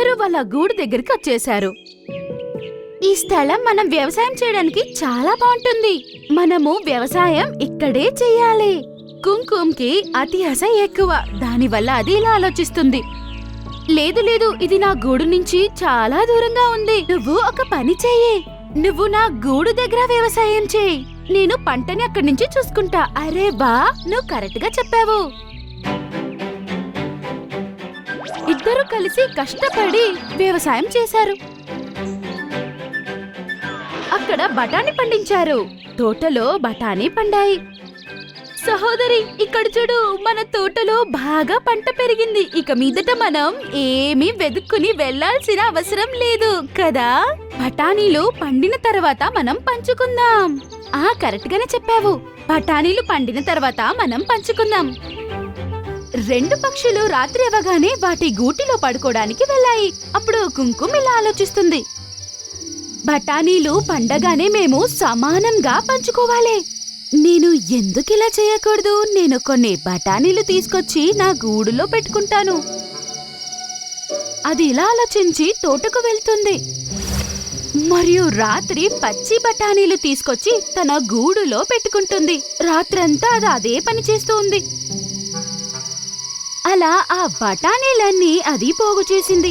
అందరూ వాళ్ళ గూడు దగ్గరికి వచ్చేశారు. ఈ స్థలం మనం వ్యవసాయం చేయడానికి చాలా బాగుంటుంది. మనము వ్యవసాయం ఇక్కడే చెయ్యాలి. కుంకుమ్కి అతి ఆశ ఎక్కువ. దానివల్ల అది ఇలా ఆలోచిస్తుంది. లేదు లేదు, ఇది నా గూడు నుంచి చాలా దూరంగా ఉంది. నువ్వు ఒక పని చెయ్యి. నువ్వు నా గూడు దగ్గర వ్యవసాయం చేయి. నేను పంటని అక్కడి నుంచి చూసుకుంటా. అరే బా, నువ్వు కరెక్ట్ గా చెప్పావు. ఇద్దరు కలిసి కష్టపడి వ్యవసాయం చేశారు. అక్కడ బఠానీ పండించారు. తోటలో బఠానీ పండాయి. సహోదరి, ఇక్కడ చూడు, మన తోటలో బాగా పంట పెరిగింది. ఇక మీదట మనం ఏమీ వెతుక్కుని వెళ్లాల్సిన అవసరం లేదు కదా. బఠానీలు పండిన తర్వాత మనం పంచుకుందాం. కరెక్ట్ గానే చెప్పావు. బఠానీలు పండిన తర్వాత మనం పంచుకుందాం. రెండు పక్షులు రాత్రి అవ్వగానే వాటి గూటిలో పడుకోవడానికి వెళ్ళాయి. అప్పుడు కుంకుమ ఇలా ఆలోచిస్తుంది. బఠానీలు పండగానే మేము సమానంగా పంచుకోవాలి. నేను ఎందుకిలా చేయకూడదు? నేను కొన్ని బఠానీలు తీసుకొచ్చి నా గూడులో పెట్టుకుంటాను. అది ఇలా ఆలోచించి తోటకు వెళ్తుంది. మరియు రాత్రి పచ్చి బఠానీలు తీసుకొచ్చి తన గూడులో పెట్టుకుంటుంది. రాత్రంతా అది అదే పని చేస్తూ ఉంది. అలా ఆ బఠానీలన్నీ అది పోగు చేసింది.